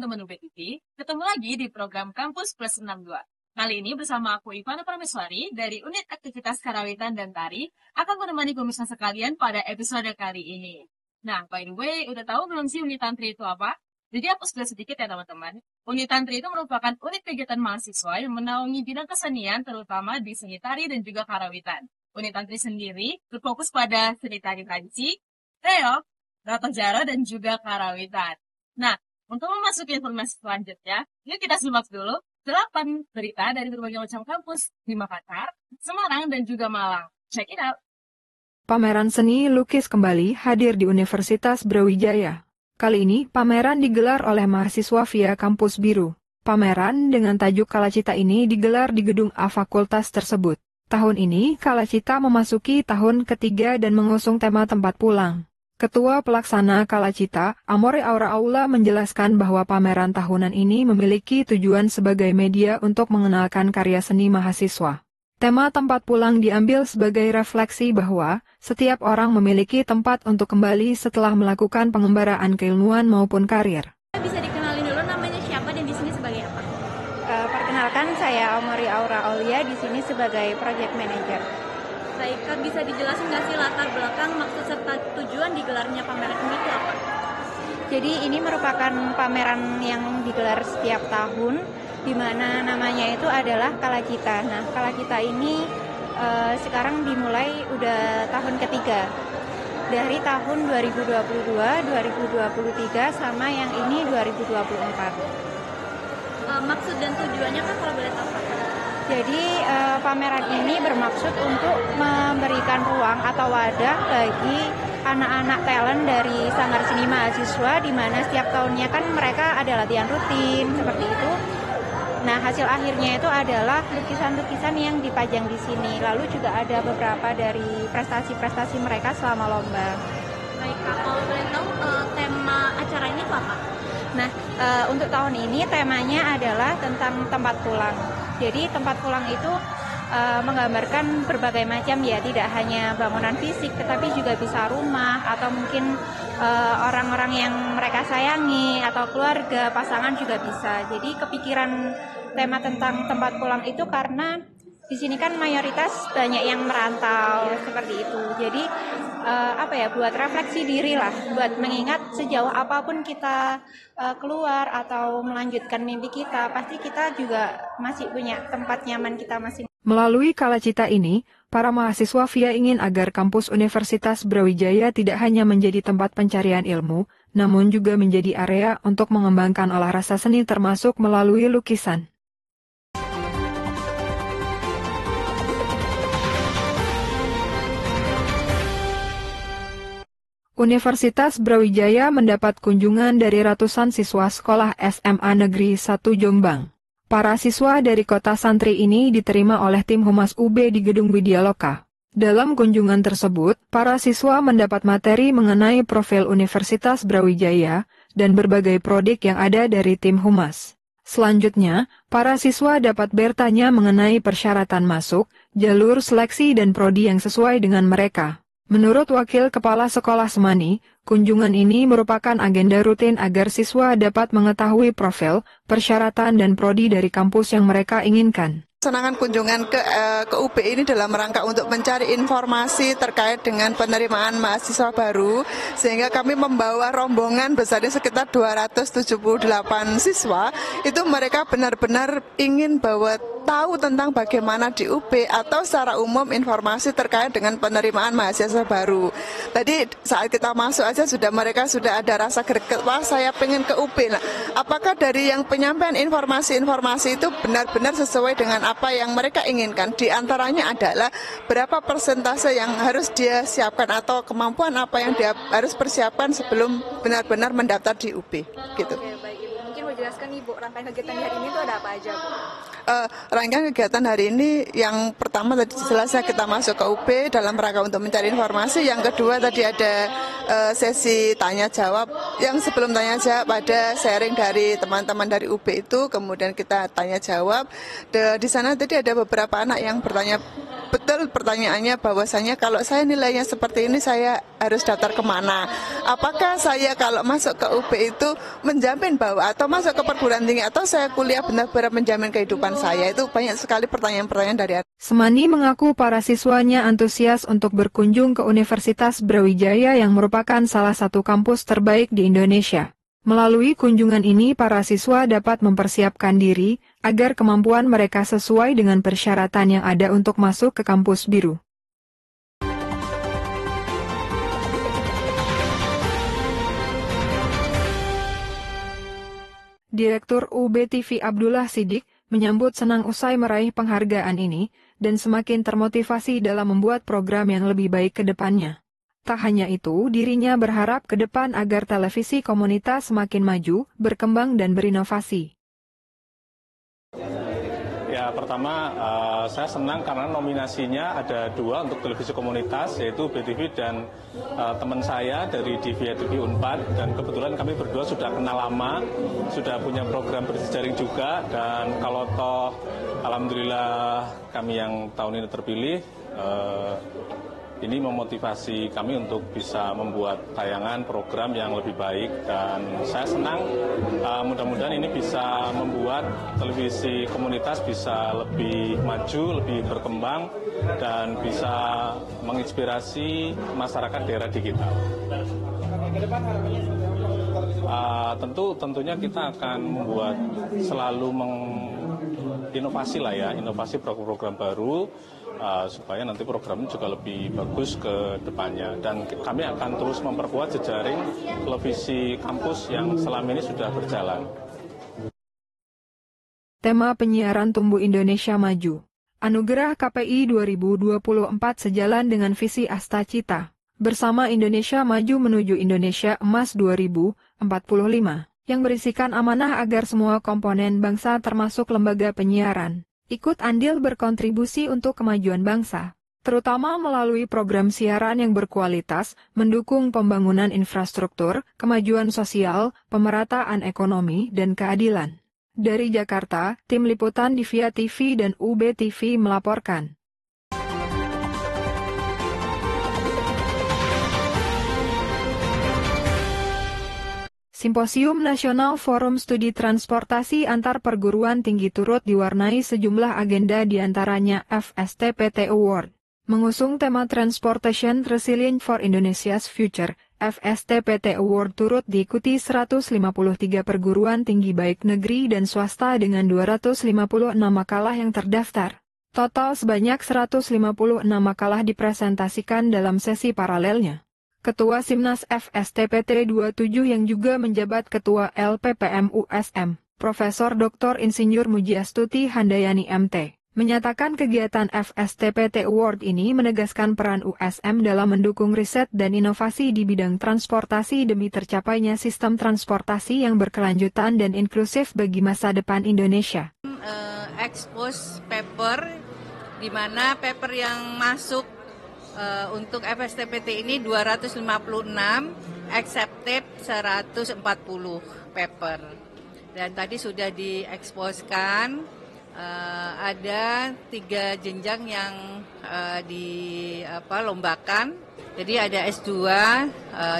teman-teman UPTV, ketemu lagi di program Kampus Plus 62. Kali ini bersama aku Ivana Prameswari dari Unit Aktivitas Karawitan dan Tari akan menemani pemirsa sekalian pada episode kali ini. Nah, by the way, udah tahu belum sih unit tantri itu apa? Jadi aku sudah sedikit ya teman-teman. Unit tantri itu merupakan unit kegiatan mahasiswa yang menaungi bidang kesenian terutama di seni tari dan juga karawitan. Unit tantri sendiri berfokus pada seni tari tradisi, reog, Gatot Jaro, dan juga karawitan. Nah, untuk memasuki informasi selanjutnya, yuk kita simak dulu 8 berita dari berbagai macam kampus di Makassar, Semarang, dan juga Malang. Check it out! Pameran seni lukis kembali hadir di Universitas Brawijaya. Kali ini, pameran digelar oleh mahasiswa via Kampus Biru. Pameran dengan tajuk Kalacita ini digelar di gedung A Fakultas tersebut. Tahun ini, Kalacita memasuki tahun ketiga dan mengusung tema tempat pulang. Ketua Pelaksana Kalacita, Amore Aura Aula menjelaskan bahwa pameran tahunan ini memiliki tujuan sebagai media untuk mengenalkan karya seni mahasiswa. Tema tempat pulang diambil sebagai refleksi bahwa setiap orang memiliki tempat untuk kembali setelah melakukan pengembaraan keilmuan maupun karir. Bisa dikenalin dulu namanya siapa dan di sini sebagai apa? Perkenalkan, saya Amore Aura Aulia, di sini sebagai Project Manager. Baik, Kak, bisa dijelasin nggak sih latar belakang, maksud serta tujuan digelarnya pameran ini itu apa? Jadi ini merupakan pameran yang digelar setiap tahun, di mana namanya itu adalah Kalacita. Nah, Kalacita ini sekarang dimulai udah tahun ketiga. Dari tahun 2022, 2023, sama yang ini 2024. Maksud dan tujuannya kan kalau boleh tahu apa? Jadi pameran ini bermaksud untuk memberikan ruang atau wadah bagi anak-anak talent dari Sanggar Seni Mahasiswa, di mana setiap tahunnya kan mereka ada latihan rutin seperti itu. Nah, hasil akhirnya itu adalah lukisan-lukisan yang dipajang di sini. Lalu juga ada beberapa dari prestasi-prestasi mereka selama lomba. Baik, Kak, kalau boleh tahu tema acara ini apa? Nah, untuk tahun ini temanya adalah tentang tempat pulang. Jadi tempat pulang itu menggambarkan berbagai macam ya, tidak hanya bangunan fisik, tetapi juga bisa rumah atau mungkin orang-orang yang mereka sayangi atau keluarga, pasangan juga bisa. Jadi kepikiran tema tentang tempat pulang itu karena di sini kan mayoritas banyak yang merantau seperti itu. Jadi buat refleksi diri lah, buat mengingat sejauh apapun kita keluar atau melanjutkan mimpi kita, pasti kita juga masih punya tempat nyaman kita masing. Melalui Kalacita ini, para mahasiswa via ingin agar kampus Universitas Brawijaya tidak hanya menjadi tempat pencarian ilmu, namun juga menjadi area untuk mengembangkan olah rasa seni termasuk melalui lukisan. Universitas Brawijaya mendapat kunjungan dari ratusan siswa sekolah SMA Negeri 1 Jombang. Para siswa dari kota santri ini diterima oleh tim Humas UB di Gedung Widyaloka. Dalam kunjungan tersebut, para siswa mendapat materi mengenai profil Universitas Brawijaya dan berbagai prodik yang ada dari tim Humas. Selanjutnya, para siswa dapat bertanya mengenai persyaratan masuk, jalur seleksi dan prodi yang sesuai dengan mereka. Menurut Wakil Kepala Sekolah Semani, kunjungan ini merupakan agenda rutin agar siswa dapat mengetahui profil, persyaratan dan prodi dari kampus yang mereka inginkan. Senangan kunjungan ke UB ini dalam rangka untuk mencari informasi terkait dengan penerimaan mahasiswa baru, sehingga kami membawa rombongan besarnya sekitar 278 siswa. Itu mereka benar-benar ingin bahwa tahu tentang bagaimana di UB atau secara umum informasi terkait dengan penerimaan mahasiswa baru. Tadi saat kita masuk aja mereka sudah ada rasa greget, wah saya pengen ke UB. Nah, apakah dari yang penyampaian informasi itu benar-benar sesuai dengan apa yang mereka inginkan? Di antaranya adalah berapa persentase yang harus dia siapkan atau kemampuan apa yang dia harus persiapkan sebelum benar-benar mendaftar di UB gitu. Oke, baik Ibu. Mungkin mau jelaskan Ibu, rangkaian kegiatan di hari ini itu ada apa aja, Bu? Rangkaian kegiatan hari ini yang pertama tadi selesai kita masuk ke UB dalam rangka untuk mencari informasi. Yang kedua tadi ada sesi tanya jawab, yang sebelum tanya jawab ada sharing dari teman-teman dari UB itu, kemudian kita tanya jawab. Di sana tadi ada beberapa anak yang bertanya betul pertanyaannya bahwasanya kalau saya nilainya seperti ini saya harus daftar kemana? Apakah saya kalau masuk ke UB itu menjamin bahwa atau masuk ke perguruan tinggi atau saya kuliah benar-benar menjamin kehidupan saya? Itu banyak sekali pertanyaan-pertanyaan dari Semani mengaku para siswanya antusias untuk berkunjung ke Universitas Brawijaya yang merupakan salah satu kampus terbaik di Indonesia. Melalui kunjungan ini para siswa dapat mempersiapkan diri agar kemampuan mereka sesuai dengan persyaratan yang ada untuk masuk ke kampus biru. Direktur UB TV Abdullah Sidik menyambut senang usai meraih penghargaan ini dan semakin termotivasi dalam membuat program yang lebih baik ke depannya. Tak hanya itu, dirinya berharap ke depan agar televisi komunitas semakin maju, berkembang dan berinovasi. Ya, pertama saya senang karena nominasinya ada 2 untuk televisi komunitas, yaitu BTV dan teman saya dari Divia TV Unpad, dan kebetulan kami berdua sudah kenal lama, sudah punya program berjejaring juga, dan kalau toh alhamdulillah kami yang tahun ini terpilih, ini memotivasi kami untuk bisa membuat tayangan program yang lebih baik, dan saya senang mudah-mudahan ini bisa membuat televisi komunitas bisa lebih maju, lebih berkembang, dan bisa menginspirasi masyarakat daerah digital. Tentunya kita akan membuat selalu inovasi lah ya, inovasi program-program baru, supaya nanti programnya juga lebih bagus ke depannya. Dan kami akan terus memperkuat jejaring televisi kampus yang selama ini sudah berjalan. Tema penyiaran Tumbuh Indonesia Maju. Anugerah KPI 2024 sejalan dengan visi Astacita. Bersama Indonesia Maju menuju Indonesia Emas 2045, yang berisikan amanah agar semua komponen bangsa termasuk lembaga penyiaran ikut andil berkontribusi untuk kemajuan bangsa, terutama melalui program siaran yang berkualitas, mendukung pembangunan infrastruktur, kemajuan sosial, pemerataan ekonomi, dan keadilan. Dari Jakarta, Tim Liputan Divia TV dan UB TV melaporkan. Simposium Nasional Forum Studi Transportasi Antar Perguruan Tinggi turut diwarnai sejumlah agenda diantaranya FSTPT Award. Mengusung tema Transportation Resilient for Indonesia's Future, FSTPT Award turut diikuti 153 perguruan tinggi baik negeri dan swasta dengan 256 makalah yang terdaftar. Total sebanyak 156 makalah dipresentasikan dalam sesi paralelnya. Ketua Simnas FSTPT 27 yang juga menjabat Ketua LPPM USM, Profesor Dr. Insinyur Mujiastuti Handayani MT, menyatakan kegiatan FSTPT Award ini menegaskan peran USM dalam mendukung riset dan inovasi di bidang transportasi demi tercapainya sistem transportasi yang berkelanjutan dan inklusif bagi masa depan Indonesia. Expose paper, di mana paper yang masuk untuk FSTPT ini 256, accepted 140 paper. Dan tadi sudah dieksposkan, ada 3 jenjang yang dilombakan. Jadi ada S2,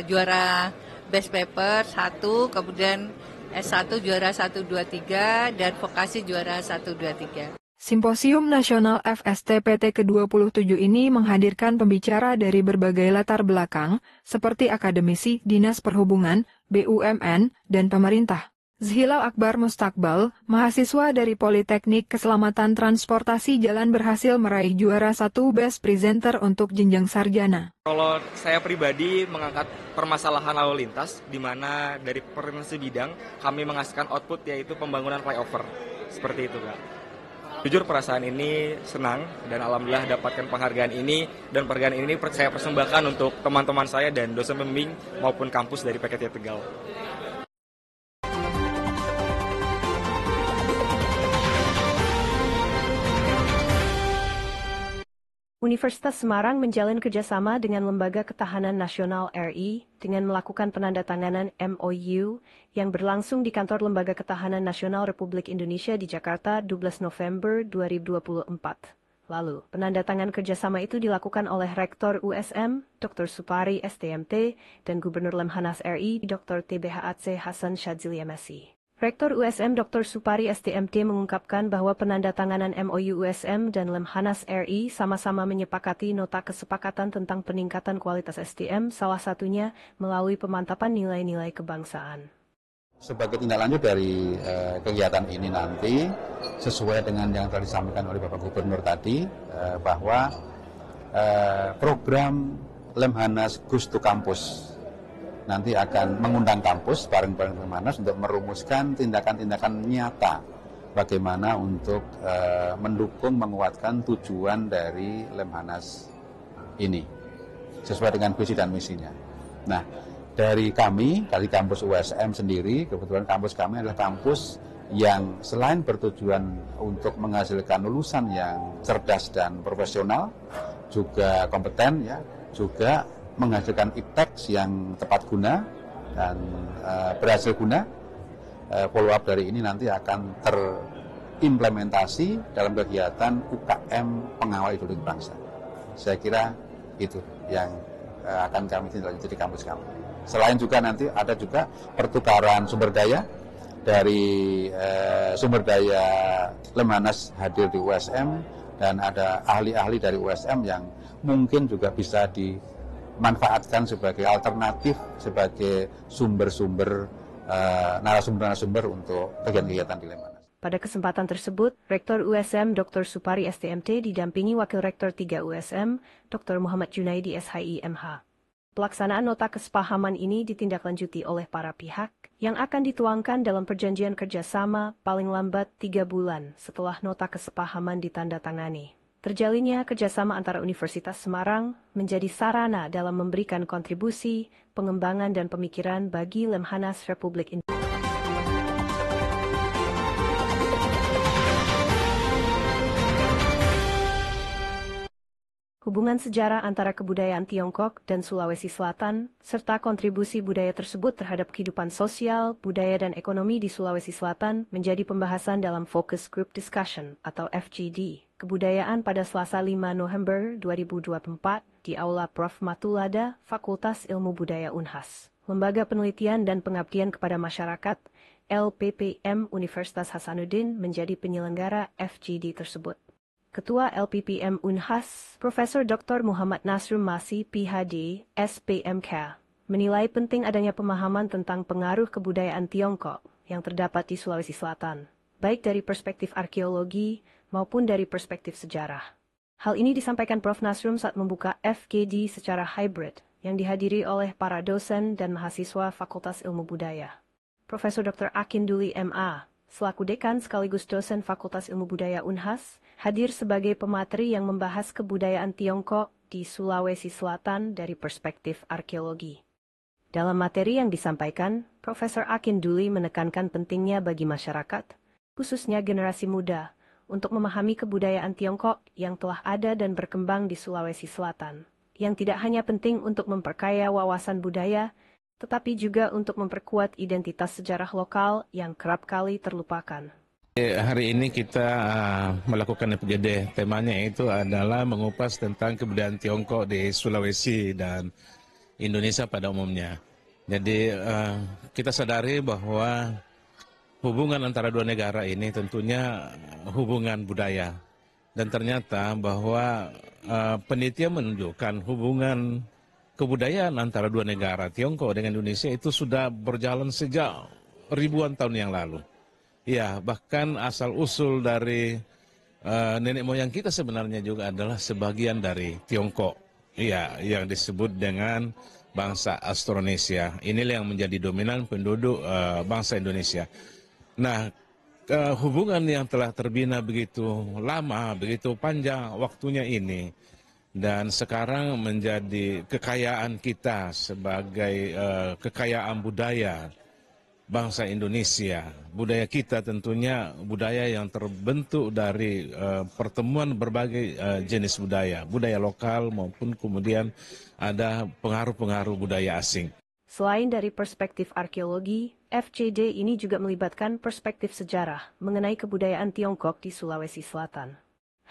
juara best paper 1, kemudian S1 juara 1, 2, 3, dan vokasi juara 1, 2, 3. Simposium Nasional FSTPT ke-27 ini menghadirkan pembicara dari berbagai latar belakang, seperti akademisi, dinas perhubungan, BUMN, dan pemerintah. Zhilal Akbar Mustakbal, mahasiswa dari Politeknik Keselamatan Transportasi Jalan berhasil meraih juara 1 Best Presenter untuk jenjang sarjana. Kalau saya pribadi mengangkat permasalahan lalu lintas, di mana dari permasalahan bidang kami menghasilkan output yaitu pembangunan flyover. Seperti itu, Kak. Jujur perasaan ini senang dan alhamdulillah dapatkan penghargaan ini, dan penghargaan ini saya persembahkan untuk teman-teman saya dan dosen pembimbing maupun kampus dari PKT Tegal. Universitas Semarang menjalin kerjasama dengan Lembaga Ketahanan Nasional RI dengan melakukan penandatanganan MOU yang berlangsung di kantor Lembaga Ketahanan Nasional Republik Indonesia di Jakarta 12 November 2024. lalu. Penandatangan kerjasama itu dilakukan oleh Rektor USM, Dr. Supari STMT, dan Gubernur Lemhanas RI, Dr. TBHAC Hasan Syadzili MSI. Rektor USM Dr. Supari STMT mengungkapkan bahwa penandatanganan MOU USM dan Lemhanas RI sama-sama menyepakati nota kesepakatan tentang peningkatan kualitas SDM, salah satunya melalui pemantapan nilai-nilai kebangsaan. Sebagai tindak lanjut dari kegiatan ini nanti, sesuai dengan yang telah disampaikan oleh Bapak Gubernur tadi, bahwa program Lemhanas Goes to Campus nanti akan mengundang kampus bareng-bareng Lemhanas untuk merumuskan tindakan-tindakan nyata bagaimana untuk mendukung, menguatkan tujuan dari Lemhanas ini sesuai dengan visi dan misinya. Nah, dari kami, dari kampus USM sendiri, kebetulan kampus kami adalah kampus yang selain bertujuan untuk menghasilkan lulusan yang cerdas dan profesional, juga kompeten, ya, juga menghasilkan iptek yang tepat guna dan berhasil guna. Follow up dari ini nanti akan terimplementasi dalam kegiatan UKM pengawal ideologi bangsa. Saya kira itu yang akan kami tindak lanjuti di kampus kami. Selain juga nanti ada juga pertukaran sumber daya dari sumber daya Lemhanas hadir di USM, dan ada ahli-ahli dari USM yang mungkin juga bisa dimanfaatkan sebagai alternatif, sebagai sumber-sumber narasumber-narasumber untuk kegiatan-kegiatan di Lemhanas. Pada kesempatan tersebut, Rektor USM Dr. Supari STMT didampingi Wakil Rektor 3 USM, Dr. Muhammad Junaidi SHI MH. Pelaksanaan nota kesepahaman ini ditindaklanjuti oleh para pihak yang akan dituangkan dalam perjanjian kerjasama paling lambat 3 bulan setelah nota kesepahaman ditandatangani. Terjalinnya kerjasama antara Universitas Semarang menjadi sarana dalam memberikan kontribusi, pengembangan dan pemikiran bagi Lemhanas Republik Indonesia. Hubungan sejarah antara kebudayaan Tiongkok dan Sulawesi Selatan, serta kontribusi budaya tersebut terhadap kehidupan sosial, budaya dan ekonomi di Sulawesi Selatan menjadi pembahasan dalam Focus Group Discussion atau FGD, Kebudayaan pada Selasa 5 November 2024 di Aula Prof. Matulada, Fakultas Ilmu Budaya Unhas. Lembaga Penelitian dan Pengabdian kepada Masyarakat, LPPM Universitas Hasanuddin menjadi penyelenggara FGD tersebut. Ketua LPPM Unhas, Profesor Dr. Muhammad Nasrum Masih PhD, SPMK, menilai penting adanya pemahaman tentang pengaruh kebudayaan Tiongkok yang terdapat di Sulawesi Selatan, baik dari perspektif arkeologi maupun dari perspektif sejarah. Hal ini disampaikan Prof. Nasrum saat membuka FGD secara hybrid yang dihadiri oleh para dosen dan mahasiswa Fakultas Ilmu Budaya. Profesor Dr. Akin Duli MA, selaku dekan sekaligus dosen Fakultas Ilmu Budaya Unhas, hadir sebagai pemateri yang membahas kebudayaan Tiongkok di Sulawesi Selatan dari perspektif arkeologi. Dalam materi yang disampaikan, Profesor Akin Duli menekankan pentingnya bagi masyarakat, khususnya generasi muda, untuk memahami kebudayaan Tiongkok yang telah ada dan berkembang di Sulawesi Selatan, yang tidak hanya penting untuk memperkaya wawasan budaya, tetapi juga untuk memperkuat identitas sejarah lokal yang kerap kali terlupakan. Hari ini kita melakukan FGD, temanya itu adalah mengupas tentang kebudayaan Tiongkok di Sulawesi dan Indonesia pada umumnya. Jadi kita sadari bahwa hubungan antara dua negara ini tentunya hubungan budaya. Dan ternyata bahwa penelitian menunjukkan hubungan kebudayaan antara dua negara, Tiongkok dengan Indonesia, itu sudah berjalan sejak ribuan tahun yang lalu. Ya, bahkan asal-usul dari nenek moyang kita sebenarnya juga adalah sebagian dari Tiongkok. Ya, yang disebut dengan bangsa Austronesia. Inilah yang menjadi dominan penduduk bangsa Indonesia. Nah, hubungan yang telah terbina begitu lama, begitu panjang waktunya ini, dan sekarang menjadi kekayaan kita sebagai kekayaan budaya bangsa Indonesia. Budaya kita tentunya budaya yang terbentuk dari pertemuan berbagai jenis budaya, budaya lokal maupun kemudian ada pengaruh-pengaruh budaya asing. Selain dari perspektif arkeologi, FGD ini juga melibatkan perspektif sejarah mengenai kebudayaan Tiongkok di Sulawesi Selatan.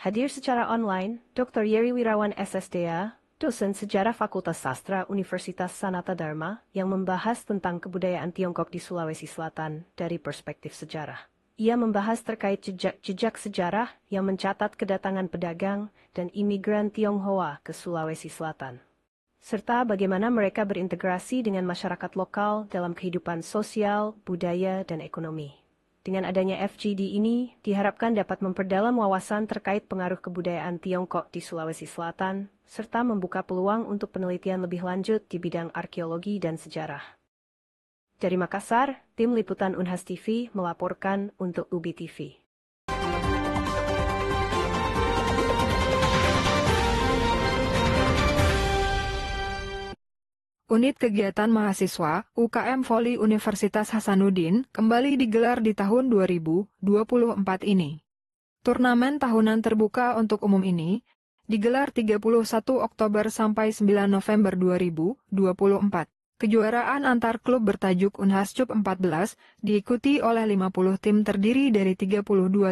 Hadir secara online, Dr. Yeri Wirawan SSDA, dosen sejarah Fakultas Sastra Universitas Sanata Dharma, yang membahas tentang kebudayaan Tiongkok di Sulawesi Selatan dari perspektif sejarah. Ia membahas terkait jejak sejarah yang mencatat kedatangan pedagang dan imigran Tionghoa ke Sulawesi Selatan, serta bagaimana mereka berintegrasi dengan masyarakat lokal dalam kehidupan sosial, budaya, dan ekonomi. Dengan adanya FGD ini, diharapkan dapat memperdalam wawasan terkait pengaruh kebudayaan Tiongkok di Sulawesi Selatan, serta membuka peluang untuk penelitian lebih lanjut di bidang arkeologi dan sejarah. Dari Makassar, tim liputan Unhas TV melaporkan untuk UBI TV. Unit Kegiatan Mahasiswa UKM Voli Universitas Hasanuddin kembali digelar di tahun 2024 ini. Turnamen tahunan terbuka untuk umum ini digelar 31 Oktober sampai 9 November 2024. Kejuaraan antar klub bertajuk Unhas Cup 14 diikuti oleh 50 tim terdiri dari 32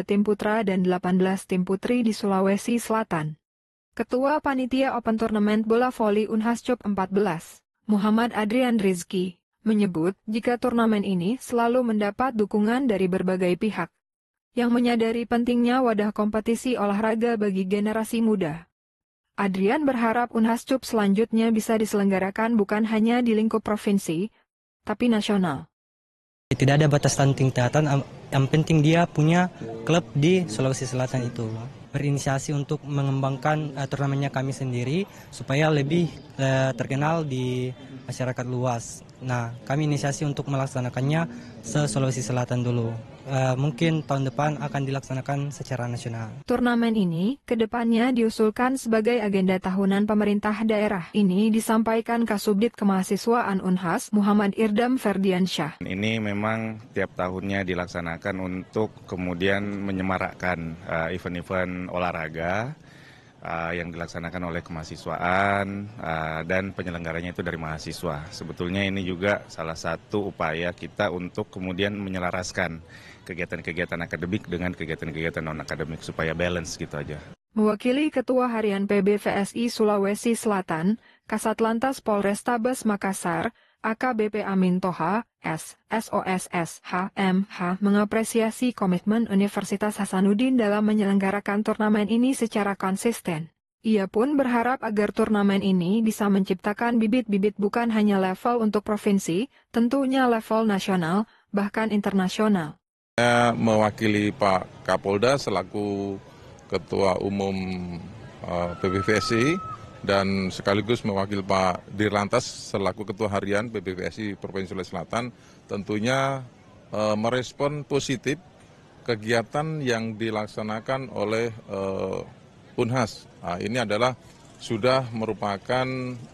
tim putra dan 18 tim putri di Sulawesi Selatan. Ketua Panitia Open Tournament Bola Voli Unhas Cup 14, Muhammad Adrian Rizky, menyebut jika turnamen ini selalu mendapat dukungan dari berbagai pihak yang menyadari pentingnya wadah kompetisi olahraga bagi generasi muda. Adrian berharap Unhas Cup selanjutnya bisa diselenggarakan bukan hanya di lingkup provinsi, tapi nasional. Tidak ada batasan tingkatan, yang penting dia punya klub di Sulawesi Selatan itu. Berinisiasi untuk mengembangkan turnamennya kami sendiri supaya lebih terkenal di masyarakat luas. Nah, kami inisiasi untuk melaksanakannya se-Sulawesi Selatan dulu. Mungkin tahun depan akan dilaksanakan secara nasional. Turnamen ini kedepannya diusulkan sebagai agenda tahunan pemerintah daerah. Ini disampaikan Kasubdit Kemahasiswaan Unhas Muhammad Irdam Ferdiansyah. Ini memang tiap tahunnya dilaksanakan untuk kemudian menyemarakkan event-event olahraga yang dilaksanakan oleh kemahasiswaan dan penyelenggaranya itu dari mahasiswa. Sebetulnya ini juga salah satu upaya kita untuk kemudian menyelaraskan kegiatan-kegiatan akademik dengan kegiatan-kegiatan non-akademik supaya balance gitu aja. Mewakili Ketua Harian PBVSI Sulawesi Selatan, Kasatlantas Polrestabes Makassar, AKBP Amin Toha, SOSS HMH mengapresiasi komitmen Universitas Hasanuddin dalam menyelenggarakan turnamen ini secara konsisten. Ia pun berharap agar turnamen ini bisa menciptakan bibit-bibit bukan hanya level untuk provinsi, tentunya level nasional, bahkan internasional. Saya mewakili Pak Kapolda selaku Ketua Umum PBVSI dan sekaligus mewakili Pak Dirlantas selaku Ketua Harian PBVSI Provinsi Sulawesi Selatan tentunya merespon positif kegiatan yang dilaksanakan oleh Unhas. Nah, ini adalah sudah merupakan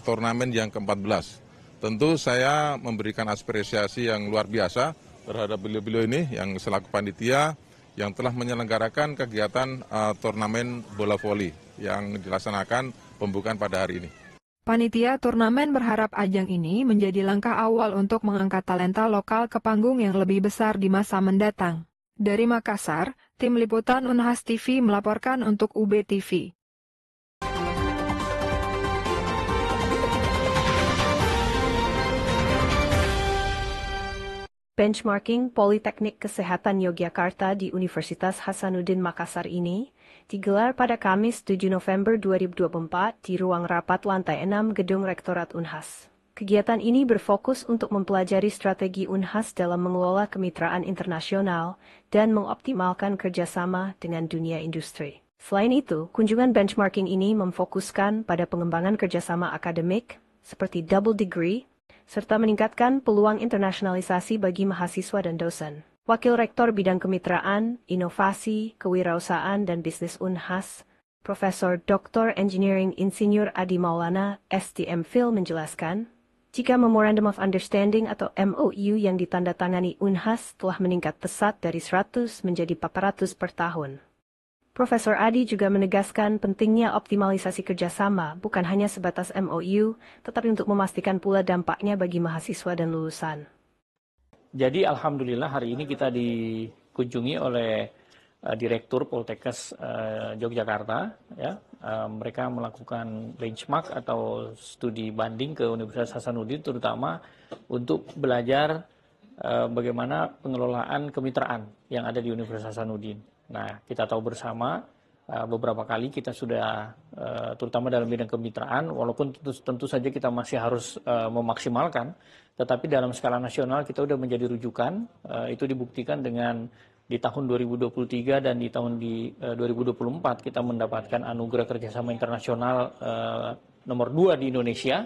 turnamen yang ke-14. Tentu saya memberikan apresiasi yang luar biasa terhadap beliau-beliau ini yang selaku panitia yang telah menyelenggarakan kegiatan turnamen bola voli yang dilaksanakan pembukaan pada hari ini. Panitia turnamen berharap ajang ini menjadi langkah awal untuk mengangkat talenta lokal ke panggung yang lebih besar di masa mendatang. Dari Makassar, tim liputan Unhas TV melaporkan untuk UB TV. Benchmarking Politeknik Kesehatan Yogyakarta di Universitas Hasanuddin Makassar ini digelar pada Kamis 7 November 2024 di ruang rapat lantai 6 Gedung Rektorat Unhas. Kegiatan ini berfokus untuk mempelajari strategi Unhas dalam mengelola kemitraan internasional dan mengoptimalkan kerjasama dengan dunia industri. Selain itu, kunjungan benchmarking ini memfokuskan pada pengembangan kerjasama akademik seperti double degree, serta meningkatkan peluang internasionalisasi bagi mahasiswa dan dosen. Wakil Rektor Bidang Kemitraan, Inovasi, Kewirausahaan, dan Bisnis Unhas, Profesor Dr. Engineering Insinyur Adi Maulana, STM-Phil menjelaskan, jika Memorandum of Understanding atau MOU yang ditandatangani Unhas telah meningkat pesat dari 100 menjadi 400 per tahun. Profesor Adi juga menegaskan pentingnya optimalisasi kerjasama bukan hanya sebatas MOU, tetapi untuk memastikan pula dampaknya bagi mahasiswa dan lulusan. Jadi alhamdulillah hari ini kita dikunjungi oleh Direktur Poltekkes Yogyakarta, ya, mereka melakukan benchmark atau studi banding ke Universitas Hasanuddin, terutama untuk belajar bagaimana pengelolaan kemitraan yang ada di Universitas Hasanuddin. Nah, kita tahu bersama beberapa kali kita sudah, terutama dalam bidang kemitraan, walaupun tentu saja kita masih harus memaksimalkan, tetapi dalam skala nasional kita sudah menjadi rujukan. Itu dibuktikan dengan di tahun 2023 dan di tahun 2024 kita mendapatkan anugerah kerjasama internasional nomor 2 di Indonesia,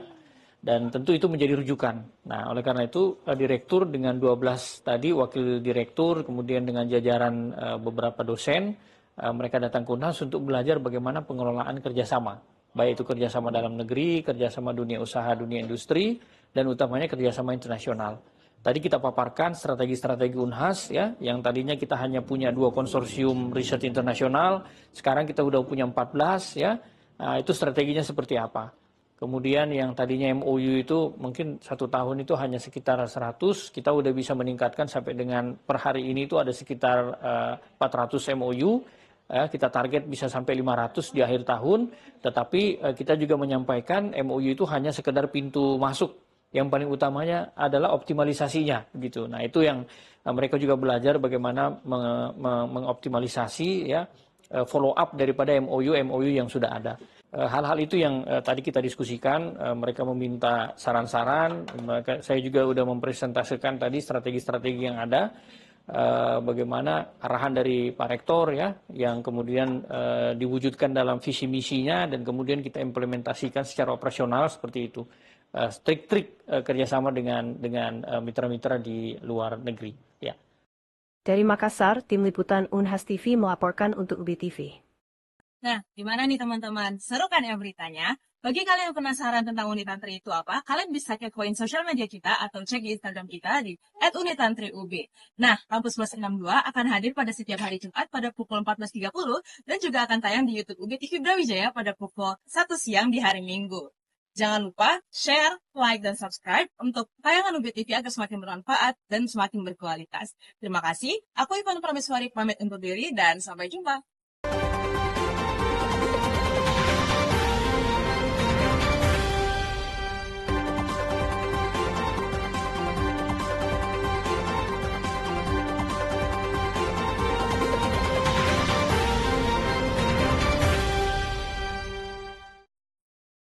dan tentu itu menjadi rujukan. Nah, oleh karena itu direktur dengan 12 tadi wakil direktur, kemudian dengan jajaran beberapa dosen, mereka datang ke UNHAS untuk belajar bagaimana pengelolaan kerjasama, baik itu kerjasama dalam negeri, kerjasama dunia usaha, dunia industri, dan utamanya kerjasama internasional. Tadi kita paparkan strategi-strategi UNHAS, ya, yang tadinya kita hanya punya 2 konsorsium riset internasional, sekarang kita sudah punya 14, ya. Nah, itu strateginya seperti apa. Kemudian yang tadinya MOU itu mungkin 1 tahun itu hanya sekitar 100, kita udah bisa meningkatkan sampai dengan per hari ini itu ada sekitar 400 MOU. Kita target bisa sampai 500 di akhir tahun, tetapi kita juga menyampaikan MOU itu hanya sekedar pintu masuk. Yang paling utamanya adalah optimalisasinya, gitu. Nah, itu yang mereka juga belajar bagaimana mengoptimalisasi, ya, follow up daripada MOU yang sudah ada. Hal-hal itu yang tadi kita diskusikan, mereka meminta saran-saran, saya juga sudah mempresentasikan tadi strategi-strategi yang ada, bagaimana arahan dari Pak Rektor, ya, yang kemudian diwujudkan dalam visi misinya dan kemudian kita implementasikan secara operasional seperti itu. Trik-trik kerjasama dengan mitra-mitra di luar negeri. Ya. Dari Makassar, Tim Liputan Unhas TV melaporkan untuk UB TV. Nah, gimana nih teman-teman? Seru kan ya beritanya? Bagi kalian yang penasaran tentang Unitantri itu apa, kalian bisa kepoin sosial media kita atau cek di Instagram kita di @unitantriub. Nah, Kampus Plus 62 akan hadir pada setiap hari Jumat pada pukul 14.30 dan juga akan tayang di YouTube UB TV Brawijaya pada pukul 1 siang di hari Minggu. Jangan lupa share, like, dan subscribe untuk tayangan UB TV agar semakin bermanfaat dan semakin berkualitas. Terima kasih. Aku Ivan Prameswari pamit undur diri dan sampai jumpa.